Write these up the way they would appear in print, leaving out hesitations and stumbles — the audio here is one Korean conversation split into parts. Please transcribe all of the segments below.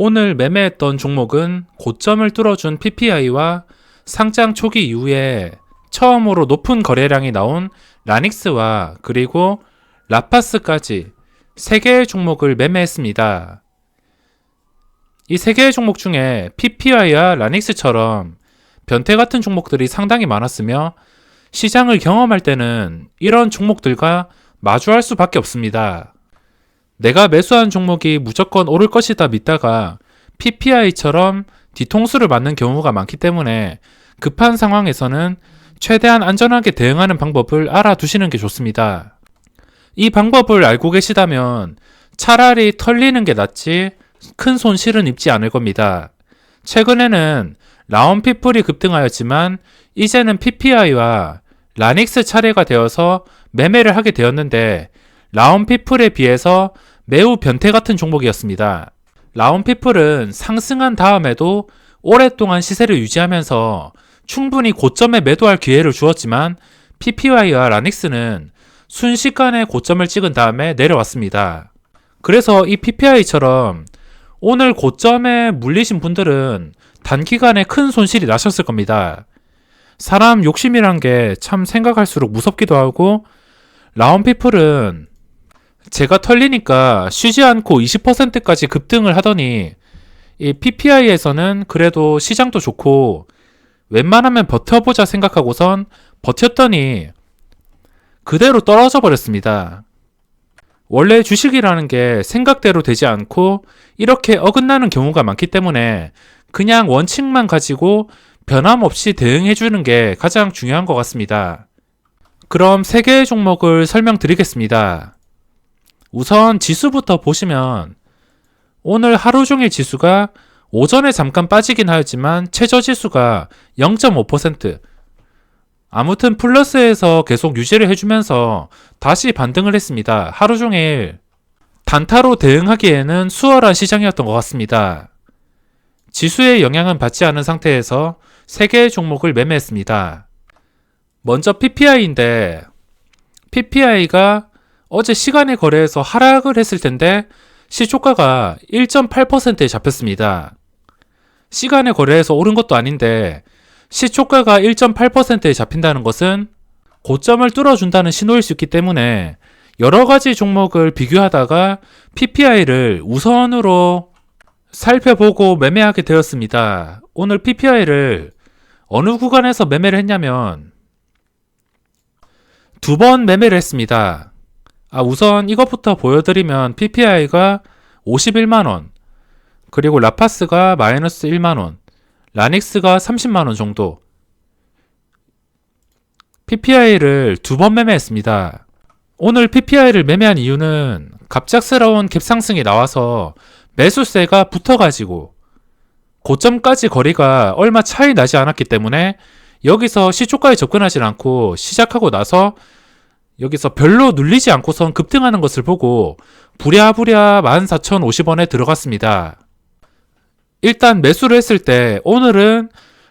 오늘 매매했던 종목은 고점을 뚫어준 PPI와 상장 초기 이후에 처음으로 높은 거래량이 나온 라닉스와 그리고 라파스까지 3개의 종목을 매매했습니다. 이 3개의 종목 중에 PPI와 라닉스처럼 변태 같은 종목들이 상당히 많았으며 시장을 경험할 때는 이런 종목들과 마주할 수밖에 없습니다. 내가 매수한 종목이 무조건 오를 것이다 믿다가 PPI처럼 뒤통수를 맞는 경우가 많기 때문에 급한 상황에서는 최대한 안전하게 대응하는 방법을 알아두시는 게 좋습니다. 이 방법을 알고 계시다면 차라리 털리는 게 낫지 큰 손실은 입지 않을 겁니다. 최근에는 라온피플이 급등하였지만 이제는 PPI와 라닉스 차례가 되어서 매매를 하게 되었는데 라온피플에 비해서 매우 변태 같은 종목이었습니다. 라온피플은 상승한 다음에도 오랫동안 시세를 유지하면서 충분히 고점에 매도할 기회를 주었지만 PPI와 라닉스는 순식간에 고점을 찍은 다음에 내려왔습니다. 그래서 이 PPI처럼 오늘 고점에 물리신 분들은 단기간에 큰 손실이 나셨을 겁니다. 사람 욕심이란 게 참 생각할수록 무섭기도 하고 라온피플은 제가 털리니까 쉬지 않고 20%까지 급등을 하더니 이 PPI에서는 그래도 시장도 좋고 웬만하면 버텨보자 생각하고선 버텼더니 그대로 떨어져 버렸습니다. 원래 주식이라는 게 생각대로 되지 않고 이렇게 어긋나는 경우가 많기 때문에 그냥 원칙만 가지고 변함없이 대응해주는 게 가장 중요한 것 같습니다. 그럼 3개의 종목을 설명드리겠습니다. 우선 지수부터 보시면 오늘 하루 종일 지수가 오전에 잠깐 빠지긴 하였지만 최저지수가 0.5%, 아무튼 플러스에서 계속 유지를 해주면서 다시 반등을 했습니다. 하루 종일 단타로 대응하기에는 수월한 시장이었던 것 같습니다. 지수의 영향은 받지 않은 상태에서 3개의 종목을 매매했습니다. 먼저 PPI인데 PPI가 어제 시간의 거래에서 하락을 했을 텐데 시초가가 1.8%에 잡혔습니다. 시간의 거래에서 오른 것도 아닌데 시초가가 1.8%에 잡힌다는 것은 고점을 뚫어준다는 신호일 수 있기 때문에 여러 가지 종목을 비교하다가 PPI를 우선으로 살펴보고 매매하게 되었습니다. 오늘 PPI를 어느 구간에서 매매를 했냐면 2번 매매를 했습니다. 우선 이것부터 보여드리면 PPI가 51만원, 그리고 라파스가 마이너스 1만원, 라닉스가 30만원 정도. PPI를 2번 매매했습니다. 오늘 PPI를 매매한 이유는 갑작스러운 갭상승이 나와서 매수세가 붙어가지고 고점까지 거리가 얼마 차이 나지 않았기 때문에 여기서 시초가에 접근하지 않고 시작하고 나서 여기서 별로 눌리지 않고선 급등하는 것을 보고 부랴부랴 14,050원에 들어갔습니다. 일단 매수를 했을 때 오늘은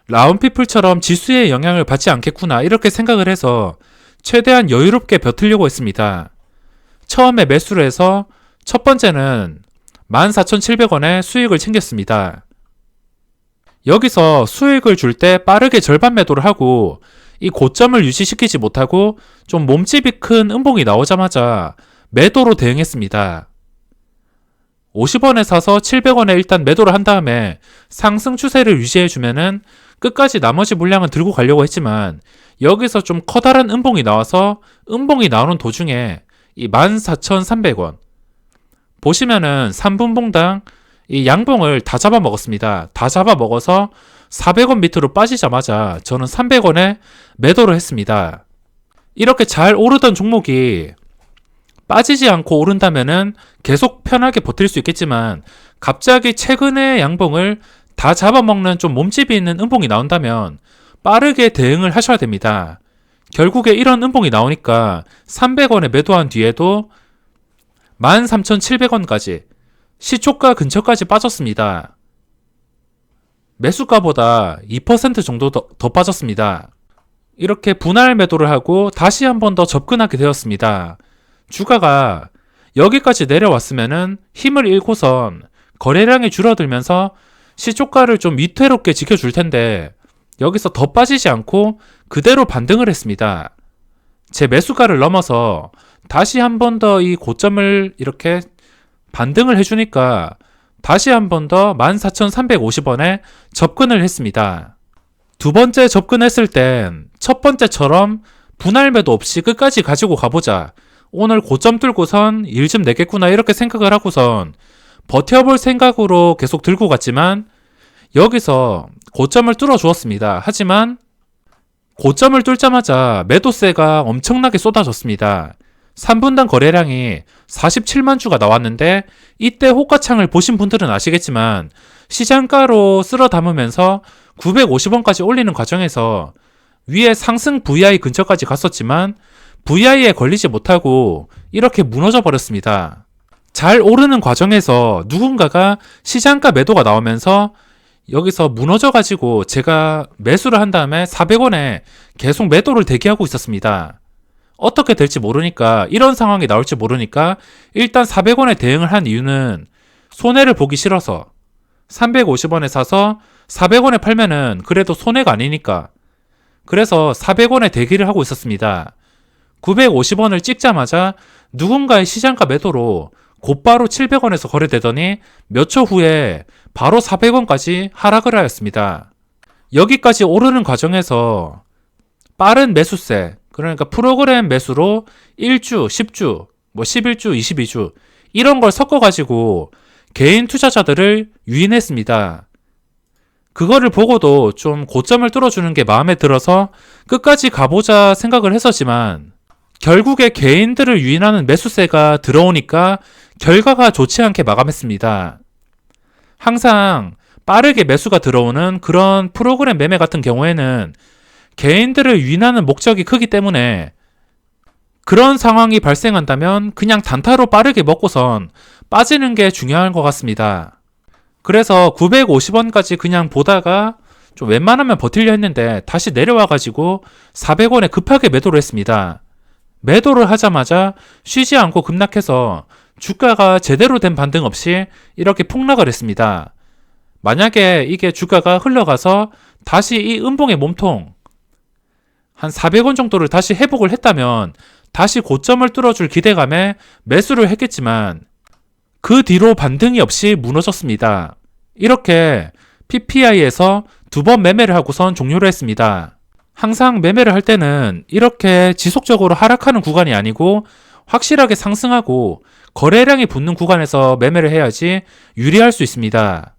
라운피플처럼 지수의 영향을 받지 않겠구나 이렇게 생각을 해서 최대한 여유롭게 버티려고 했습니다. 처음에 매수를 해서 첫 번째는 14,700원에 수익을 챙겼습니다. 여기서 수익을 줄 때 빠르게 절반 매도를 하고 이 고점을 유지시키지 못하고 좀 몸집이 큰 음봉이 나오자마자 매도로 대응했습니다. 50원에 사서 700원에 일단 매도를 한 다음에 상승 추세를 유지해주면은 끝까지 나머지 물량은 들고 가려고 했지만 여기서 좀 커다란 음봉이 나와서 음봉이 나오는 도중에 이 14,300원 보시면은 3분봉당 이 양봉을 다 잡아먹었습니다. 다 잡아먹어서 400원 밑으로 빠지자마자 저는 300원에 매도를 했습니다. 이렇게 잘 오르던 종목이 빠지지 않고 오른다면은 계속 편하게 버틸 수 있겠지만 갑자기 최근에 양봉을 다 잡아먹는 좀 몸집이 있는 음봉이 나온다면 빠르게 대응을 하셔야 됩니다. 결국에 이런 음봉이 나오니까 300원에 매도한 뒤에도 13,700원까지 시초가 근처까지 빠졌습니다. 매수가보다 2% 정도 더 빠졌습니다. 이렇게 분할 매도를 하고 다시 한 번 더 접근하게 되었습니다. 주가가 여기까지 내려왔으면은 힘을 잃고선 거래량이 줄어들면서 시초가를 좀 위태롭게 지켜줄 텐데 여기서 더 빠지지 않고 그대로 반등을 했습니다. 제 매수가를 넘어서 다시 한 번 더 이 고점을 이렇게 반등을 해주니까 다시 한 번 더 14,350원에 접근을 했습니다. 두 번째 접근했을 땐 첫 번째처럼 분할 매도 없이 끝까지 가지고 가보자. 오늘 고점 뚫고선 일 좀 내겠구나 이렇게 생각을 하고선 버텨볼 생각으로 계속 들고 갔지만 여기서 고점을 뚫어 주었습니다. 하지만 고점을 뚫자마자 매도세가 엄청나게 쏟아졌습니다. 3분당 거래량이 47만 주가 나왔는데 이때 호가창을 보신 분들은 아시겠지만 시장가로 쓸어 담으면서 950원까지 올리는 과정에서 위에 상승 VI 근처까지 갔었지만 VI에 걸리지 못하고 이렇게 무너져 버렸습니다. 잘 오르는 과정에서 누군가가 시장가 매도가 나오면서 여기서 무너져가지고 제가 매수를 한 다음에 400원에 계속 매도를 대기하고 있었습니다. 어떻게 될지 모르니까, 이런 상황이 나올지 모르니까 일단 400원에 대응을 한 이유는 손해를 보기 싫어서 350원에 사서 400원에 팔면은 그래도 손해가 아니니까, 그래서 400원에 대기를 하고 있었습니다. 950원을 찍자마자 누군가의 시장가 매도로 곧바로 700원에서 거래되더니 몇 초 후에 바로 400원까지 하락을 하였습니다. 여기까지 오르는 과정에서 빠른 매수세, 그러니까 프로그램 매수로 1주, 10주, 11주, 22주 이런 걸 섞어가지고 개인 투자자들을 유인했습니다. 그거를 보고도 좀 고점을 뚫어주는 게 마음에 들어서 끝까지 가보자 생각을 했었지만 결국에 개인들을 유인하는 매수세가 들어오니까 결과가 좋지 않게 마감했습니다. 항상 빠르게 매수가 들어오는 그런 프로그램 매매 같은 경우에는 개인들을 유인하는 목적이 크기 때문에 그런 상황이 발생한다면 그냥 단타로 빠르게 먹고선 빠지는 게 중요한 것 같습니다. 그래서 950원까지 그냥 보다가 좀 웬만하면 버틸려 했는데 다시 내려와가지고 400원에 급하게 매도를 했습니다. 매도를 하자마자 쉬지 않고 급락해서 주가가 제대로 된 반등 없이 이렇게 폭락을 했습니다. 만약에 이게 주가가 흘러가서 다시 이 음봉의 몸통 한 400원 정도를 다시 회복을 했다면 다시 고점을 뚫어줄 기대감에 매수를 했겠지만 그 뒤로 반등이 없이 무너졌습니다. 이렇게 PPI에서 2번 매매를 하고선 종료를 했습니다. 항상 매매를 할 때는 이렇게 지속적으로 하락하는 구간이 아니고 확실하게 상승하고 거래량이 붙는 구간에서 매매를 해야지 유리할 수 있습니다.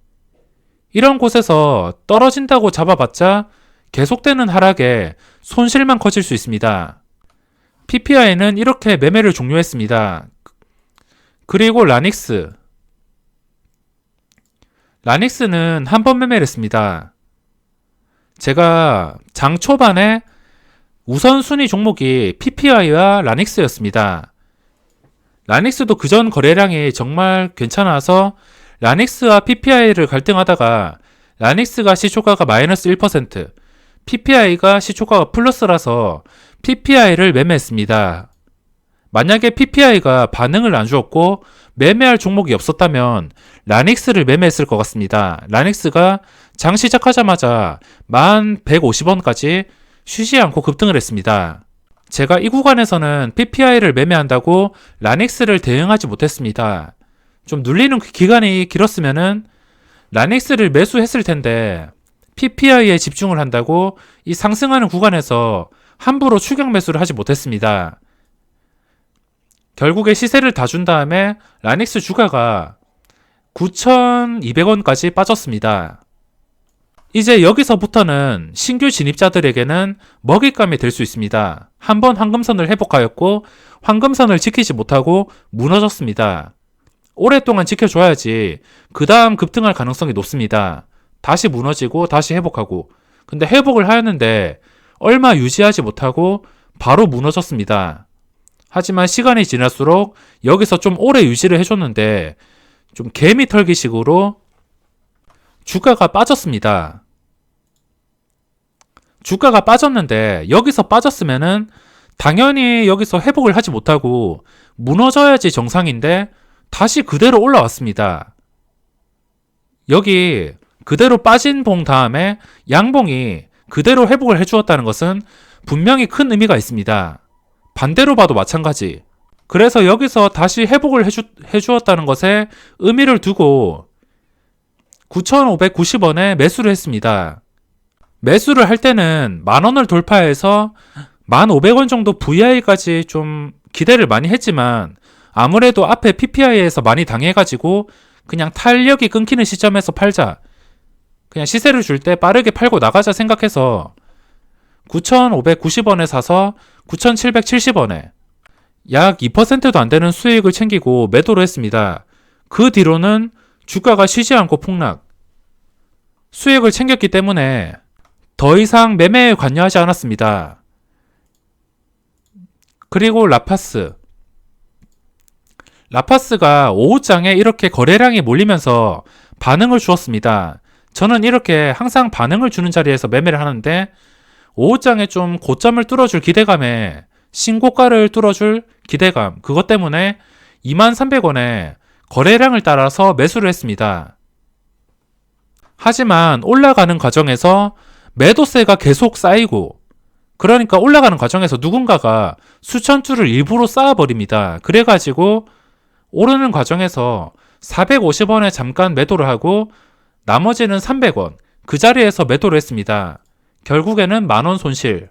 이런 곳에서 떨어진다고 잡아봤자 계속되는 하락에 손실만 커질 수 있습니다. PPI는 이렇게 매매를 종료했습니다. 그리고 라닉스는 한 번 매매를 했습니다. 제가 장 초반에 우선순위 종목이 PPI와 라닉스였습니다. 라닉스도 그전 거래량이 정말 괜찮아서 라닉스와 PPI를 갈등하다가 라닉스가 시초가가 마이너스 1%, PPI가 시초가가 플러스라서 PPI를 매매했습니다. 만약에 PPI가 반응을 안 주었고 매매할 종목이 없었다면 라닉스를 매매했을 것 같습니다. 라닉스가 장 시작하자마자 1150원까지 쉬지 않고 급등을 했습니다. 제가 이 구간에서는 PPI를 매매한다고 라닉스를 대응하지 못했습니다. 좀 눌리는 기간이 길었으면은 라닉스를 매수했을 텐데 PPI에 집중을 한다고 이 상승하는 구간에서 함부로 추격 매수를 하지 못했습니다. 결국에 시세를 다 준 다음에 라닉스 주가가 9,200원까지 빠졌습니다. 이제 여기서부터는 신규 진입자들에게는 먹잇감이 될 수 있습니다. 한번 황금선을 회복하였고 황금선을 지키지 못하고 무너졌습니다. 오랫동안 지켜줘야지 그 다음 급등할 가능성이 높습니다. 다시 무너지고 다시 회복하고, 근데 회복을 하였는데 얼마 유지하지 못하고 바로 무너졌습니다. 하지만 시간이 지날수록 여기서 좀 오래 유지를 해줬는데 좀 개미 털기식으로 주가가 빠졌습니다. 주가가 빠졌는데 여기서 빠졌으면은 당연히 여기서 회복을 하지 못하고 무너져야지 정상인데 다시 그대로 올라왔습니다. 여기 그대로 빠진 봉 다음에 양봉이 그대로 회복을 해주었다는 것은 분명히 큰 의미가 있습니다. 반대로 봐도 마찬가지. 그래서 여기서 다시 회복을 해주었다는 것에 의미를 두고 9,590원에 매수를 했습니다. 매수를 할 때는 10,000원을 돌파해서 1,500원 정도 VI까지 좀 기대를 많이 했지만 아무래도 앞에 PPI에서 많이 당해가지고 그냥 탄력이 끊기는 시점에서 팔자. 그냥 시세를 줄 때 빠르게 팔고 나가자 생각해서 9,590원에 사서 9,770원에 약 2%도 안 되는 수익을 챙기고 매도를 했습니다. 그 뒤로는 주가가 쉬지 않고 폭락. 수익을 챙겼기 때문에 더 이상 매매에 관여하지 않았습니다. 그리고 라파스가 오후장에 이렇게 거래량이 몰리면서 반응을 주었습니다. 저는 이렇게 항상 반응을 주는 자리에서 매매를 하는데 오후장에 좀 고점을 뚫어줄 기대감에 신고가를 뚫어줄 기대감, 그것 때문에 23,000원에 거래량을 따라서 매수를 했습니다. 하지만 올라가는 과정에서 매도세가 계속 쌓이고, 그러니까 올라가는 과정에서 누군가가 수천 주를 일부러 쌓아버립니다. 그래가지고 오르는 과정에서 450원에 잠깐 매도를 하고 나머지는 300원 그 자리에서 매도를 했습니다. 결국에는 10,000원 손실.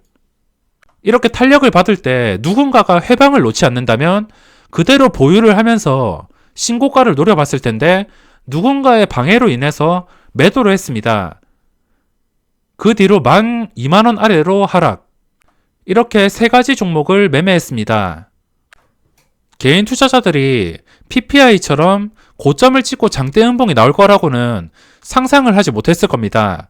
이렇게 탄력을 받을 때 누군가가 회방을 놓지 않는다면 그대로 보유를 하면서 신고가를 노려봤을 텐데 누군가의 방해로 인해서 매도를 했습니다. 그 뒤로 12,000원 아래로 하락. 이렇게 세 가지 종목을 매매했습니다. 개인 투자자들이 PPI처럼 고점을 찍고 장대 음봉이 나올 거라고는 상상을 하지 못했을 겁니다.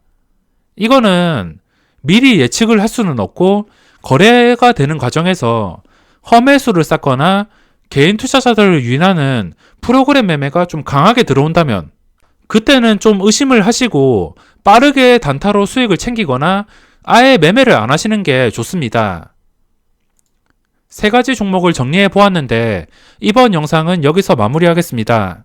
이거는 미리 예측을 할 수는 없고 거래가 되는 과정에서 험매수를 쌓거나 개인 투자자들을 유인하는 프로그램 매매가 좀 강하게 들어온다면 그때는 좀 의심을 하시고 빠르게 단타로 수익을 챙기거나 아예 매매를 안 하시는 게 좋습니다. 세 가지 종목을 정리해 보았는데 이번 영상은 여기서 마무리하겠습니다.